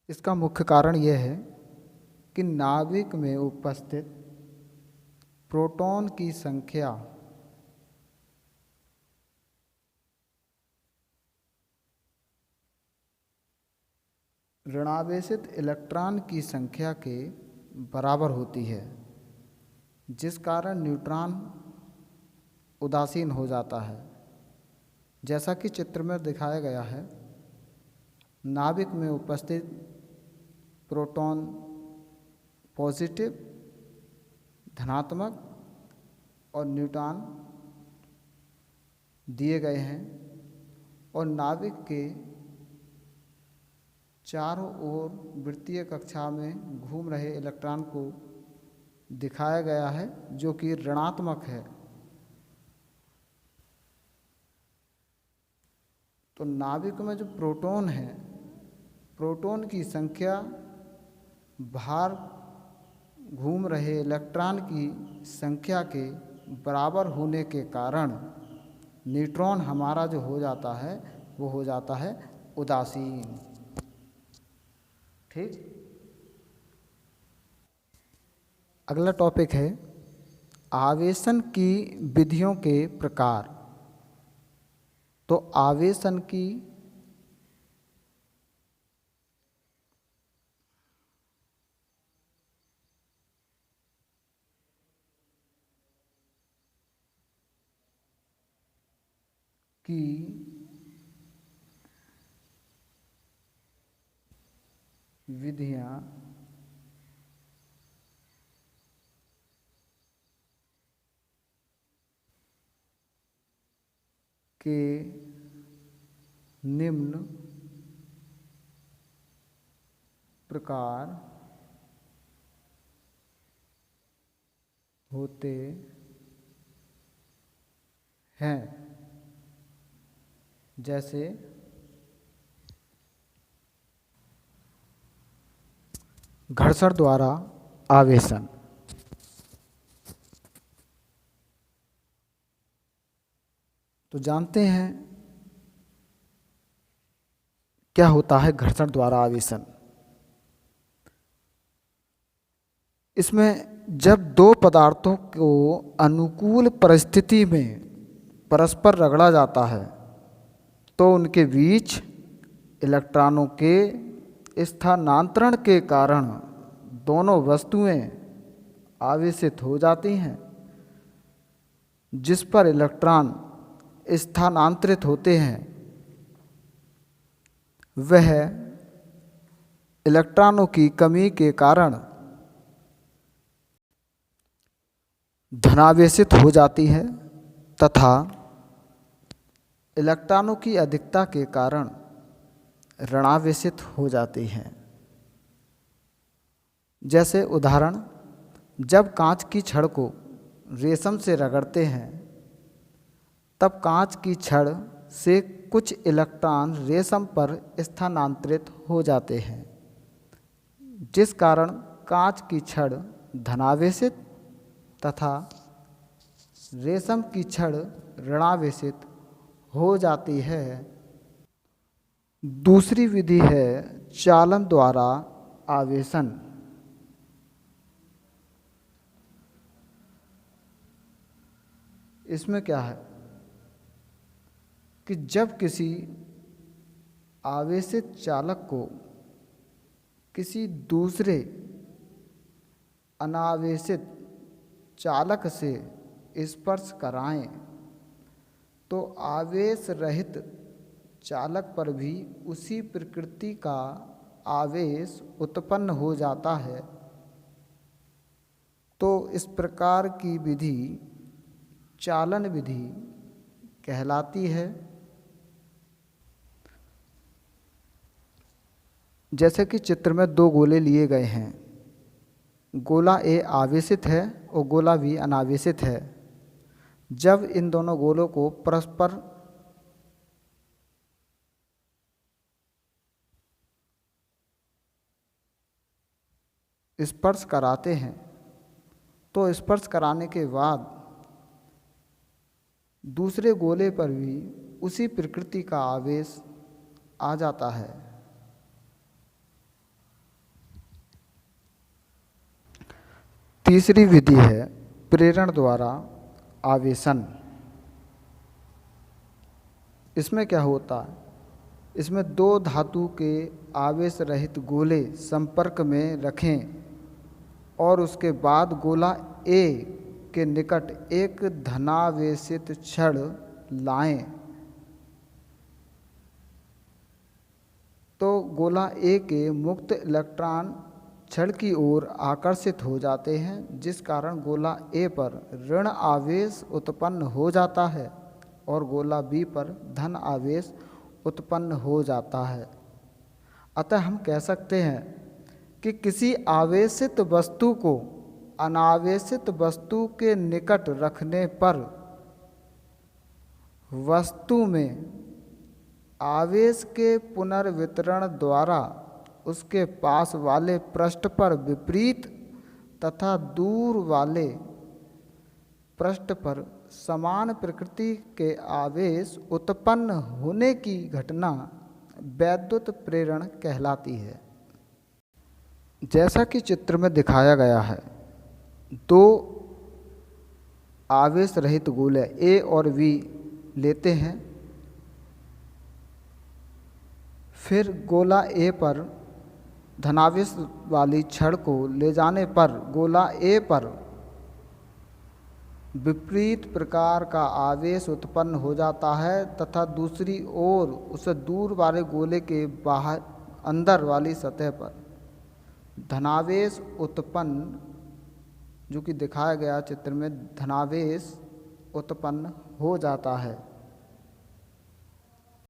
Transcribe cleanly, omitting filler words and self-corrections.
इसका मुख्य कारण यह है कि नाभिक में उपस्थित प्रोटॉन की संख्या ऋणावेशित इलेक्ट्रॉन की संख्या के बराबर होती है, जिस कारण न्यूट्रॉन उदासीन हो जाता है। जैसा कि चित्र में दिखाया गया है, नाभिक में उपस्थित प्रोटॉन पॉजिटिव धनात्मक और न्यूट्रॉन दिए गए हैं और नाभिक के चारों ओर वृत्तीय कक्षा में घूम रहे इलेक्ट्रॉन को दिखाया गया है, जो कि ऋणात्मक है। तो नाभिक में जो प्रोटॉन है, प्रोटॉन की संख्या बाहर घूम रहे इलेक्ट्रॉन की संख्या के बराबर होने के कारण न्यूट्रॉन हमारा जो हो जाता है वो हो जाता है उदासीन। ठीक। अगला टॉपिक है आवेशन की विधियों के प्रकार। तो आवेशन की विधियां के निम्न प्रकार होते हैं, जैसे घर्षण द्वारा आवेशन। तो जानते हैं क्या होता है घर्षण द्वारा आवेशन। इसमें जब दो पदार्थों को अनुकूल परिस्थिति में परस्पर रगड़ा जाता है तो उनके बीच इलेक्ट्रॉनों के स्थानांतरण के कारण दोनों वस्तुएं आवेशित हो जाती हैं। जिस पर इलेक्ट्रॉन स्थानांतरित होते हैं वह इलेक्ट्रॉनों की कमी के कारण धनावेशित हो जाती है तथा इलेक्ट्रॉनों की अधिकता के कारण ऋणावेशित हो जाती हैं। जैसे उदाहरण, जब कांच की छड़ को रेशम से रगड़ते हैं तब कांच की छड़ से कुछ इलेक्ट्रॉन रेशम पर स्थानांतरित हो जाते हैं, जिस कारण कांच की छड़ धनावेशित तथा रेशम की छड़ ऋणावेशित हो जाती है। दूसरी विधि है चालन द्वारा आवेशन। इसमें क्या है कि जब किसी आवेशित चालक को किसी दूसरे अनावेशित चालक से स्पर्श कराएं तो आवेश रहित चालक पर भी उसी प्रकृति का आवेश उत्पन्न हो जाता है। तो इस प्रकार की विधि चालन विधि कहलाती है। जैसे कि चित्र में दो गोले लिए गए हैं, गोला ए आवेशित है और गोला बी अनावेशित है। जब इन दोनों गोलों को परस्पर स्पर्श कराते हैं तो स्पर्श कराने के बाद दूसरे गोले पर भी उसी प्रकृति का आवेश आ जाता है। तीसरी विधि है प्रेरण द्वारा आवेशन। इसमें क्या होता है, इसमें दो धातु के आवेश रहित गोले संपर्क में रखें और उसके बाद गोला ए के निकट एक धनावेशित छड़ लाएं तो गोला ए के मुक्त इलेक्ट्रॉन छड़ की ओर आकर्षित हो जाते हैं, जिस कारण गोला ए पर ऋण आवेश उत्पन्न हो जाता है और गोला बी पर धन आवेश उत्पन्न हो जाता है। अतः हम कह सकते हैं कि किसी आवेशित वस्तु को अनावेशित वस्तु के निकट रखने पर वस्तु में आवेश के पुनर्वितरण द्वारा उसके पास वाले पृष्ठ पर विपरीत तथा दूर वाले पृष्ठ पर समान प्रकृति के आवेश उत्पन्न होने की घटना वैद्युत प्रेरण कहलाती है। जैसा कि चित्र में दिखाया गया है, दो आवेश रहित गोले ए और बी लेते हैं, फिर गोला ए पर धनावेश वाली छड़ को ले जाने पर गोला ए पर विपरीत प्रकार का आवेश उत्पन्न हो जाता है तथा दूसरी ओर उसे दूर वाले गोले के बाहर अंदर वाली सतह पर धनावेश उत्पन्न, जो कि दिखाया गया चित्र में, धनावेश उत्पन्न हो जाता है।